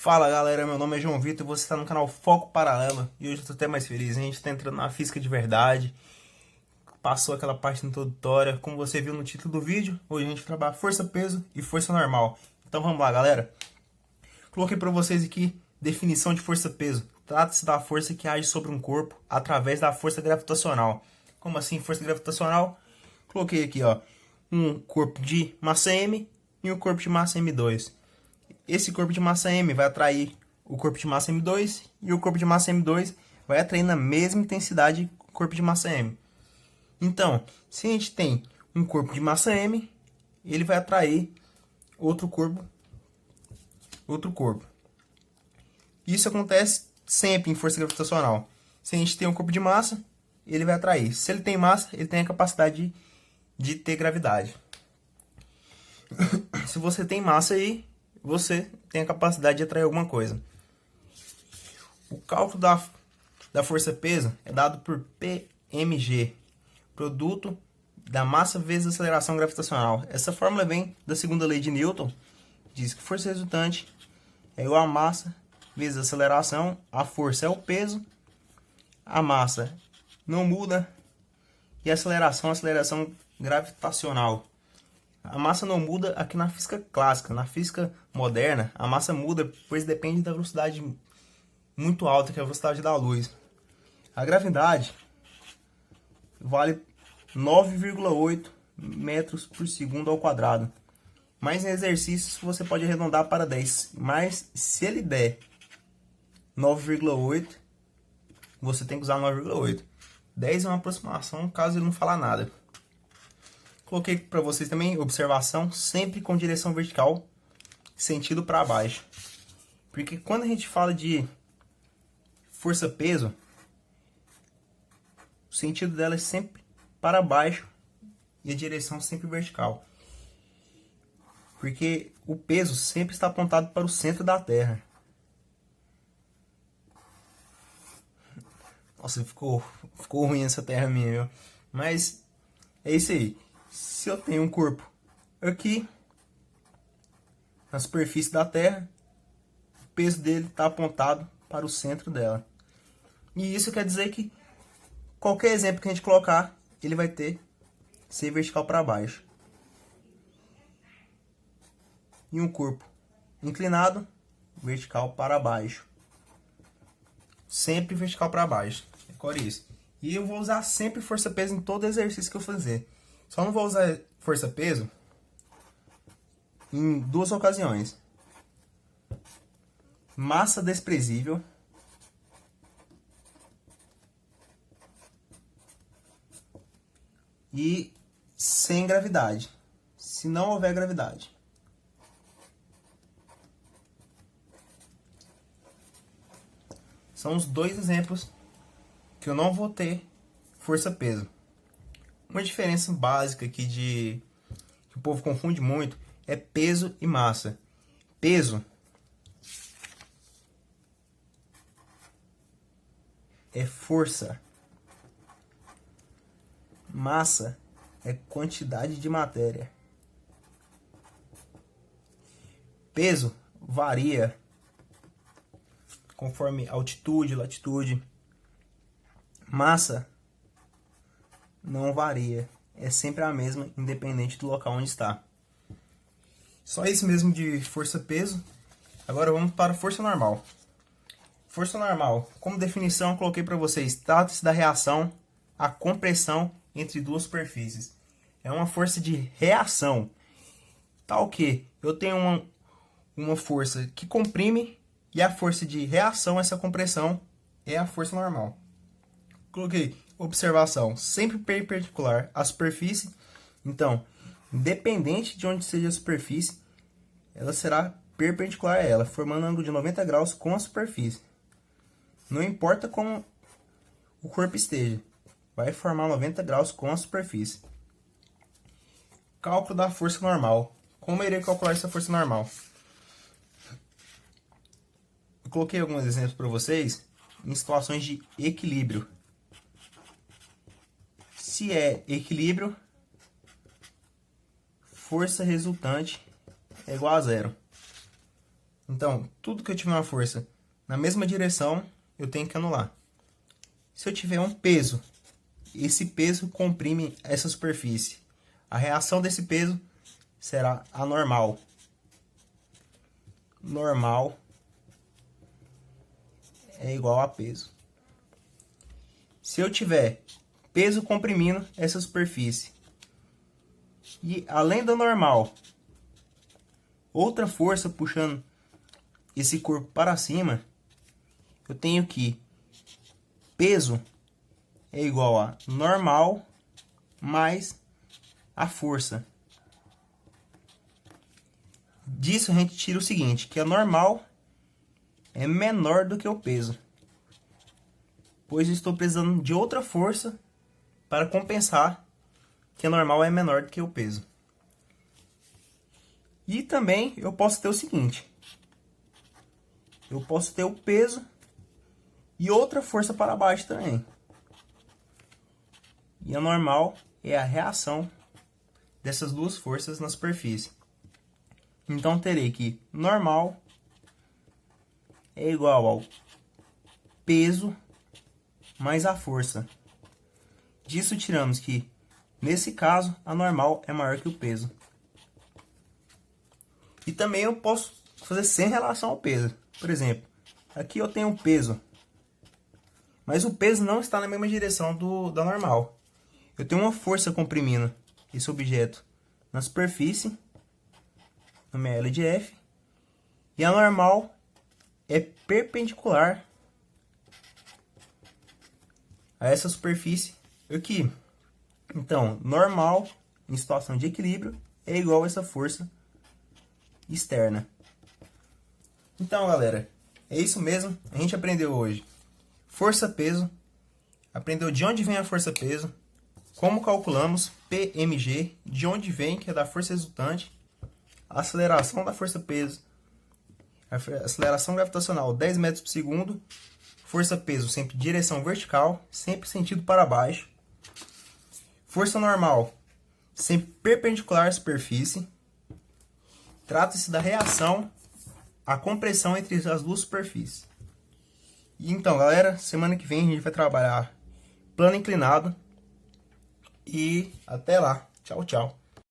Fala galera, meu nome é João Vitor e você está no canal Foco Paralelo. E hoje eu estou até mais feliz, a gente está entrando na física de verdade. Passou aquela parte introdutória, como você viu no título do vídeo. Hoje a gente vai trabalhar força, peso e força normal. Então vamos lá galera. Coloquei para vocês aqui definição de força-peso. Trata-se da força que age sobre um corpo através da força gravitacional. Como assim força gravitacional? Coloquei aqui ó, um corpo de massa M e um corpo de massa M2. Esse corpo de massa M vai atrair o corpo de massa M2 e o corpo de massa M2 vai atrair na mesma intensidade o corpo de massa M. Então, se a gente tem um corpo de massa M, ele vai atrair outro corpo. Isso acontece sempre em força gravitacional. Se a gente tem um corpo de massa, ele vai atrair. Se ele tem massa, ele tem a capacidade de ter gravidade. Se você tem massa aí, você tem a capacidade de atrair alguma coisa. O cálculo da força-peso é dado por PmG, produto da massa vezes a aceleração gravitacional. Essa fórmula vem da segunda lei de Newton, diz que força resultante é igual a massa vezes a aceleração, a força é o peso, a massa não muda e a aceleração gravitacional. A massa não muda aqui na física clássica. Na física moderna, a massa muda, pois depende da velocidade muito alta, que é a velocidade da luz. A gravidade vale 9,8 metros por segundo ao quadrado. Mas em exercícios você pode arredondar para 10. Mas se ele der 9,8, você tem que usar 9,8. 10 é uma aproximação, caso ele não falar nada. Coloquei para vocês também, observação, sempre com direção vertical, sentido para baixo. Porque quando a gente fala de força-peso, o sentido dela é sempre para baixo e a direção sempre vertical. Porque o peso sempre está apontado para o centro da Terra. Nossa, ficou ruim essa Terra minha, viu? Mas é isso aí. Se eu tenho um corpo aqui, na superfície da Terra, o peso dele está apontado para o centro dela. E isso quer dizer que qualquer exemplo que a gente colocar, ele vai ser vertical para baixo. E um corpo inclinado, vertical para baixo. Sempre vertical para baixo. Decore isso. E eu vou usar sempre força-peso em todo exercício que eu fazer. Só não vou usar força-peso em duas ocasiões. Massa desprezível e sem gravidade, se não houver gravidade. São os dois exemplos que eu não vou ter força-peso. Uma diferença básica aqui que o povo confunde muito é peso e massa. Peso é força. Massa é quantidade de matéria. Peso varia conforme altitude, latitude. Massa não varia, é sempre a mesma, independente do local onde está. Só isso mesmo de força-peso. Agora vamos para força normal. Força normal, como definição, eu coloquei para vocês, trata-se da reação à compressão entre duas superfícies. É uma força de reação. Tal que eu tenho uma força que comprime e a força de reação a essa compressão é a força normal. Coloquei observação, sempre perpendicular à superfície. Então, independente de onde seja a superfície, ela será perpendicular a ela, formando um ângulo de 90 graus com a superfície. Não importa como o corpo esteja, vai formar 90 graus com a superfície. Cálculo da força normal. Como eu irei calcular essa força normal? Eu coloquei alguns exemplos para vocês em situações de equilíbrio. Se é equilíbrio, força resultante é igual a zero. Então, tudo que eu tiver uma força na mesma direção, eu tenho que anular. Se eu tiver um peso, esse peso comprime essa superfície. A reação desse peso será anormal. Normal é igual a peso. Se eu tiver peso comprimindo essa superfície e além da normal, outra força puxando esse corpo para cima, eu tenho que peso é igual a normal mais a força. Disso a gente tira o seguinte, que a normal é menor do que o peso, pois eu estou precisando de outra força para compensar que a normal é menor do que o peso. E também eu posso ter o seguinte, eu posso ter o peso e outra força para baixo também. E a normal é a reação dessas duas forças na superfície. Então terei que normal é igual ao peso mais a força. Disso tiramos que, nesse caso, a normal é maior que o peso. E também eu posso fazer sem relação ao peso. Por exemplo, aqui eu tenho o peso, mas o peso não está na mesma direção da normal. Eu tenho uma força comprimindo esse objeto na superfície, no meu L de F, e a normal é perpendicular a essa superfície aqui. Então, normal em situação de equilíbrio é igual a essa força externa. Então, galera, é isso mesmo. A gente aprendeu hoje força-peso, aprendeu de onde vem a força-peso, como calculamos PMG, de onde vem, que é da força resultante, a aceleração da força-peso, a aceleração gravitacional 10 metros por segundo, força-peso sempre direção vertical, sempre sentido para baixo, força normal sempre perpendicular à superfície. Trata-se da reação à compressão entre as duas superfícies. E então, galera, semana que vem a gente vai trabalhar plano inclinado. E até lá. Tchau, tchau.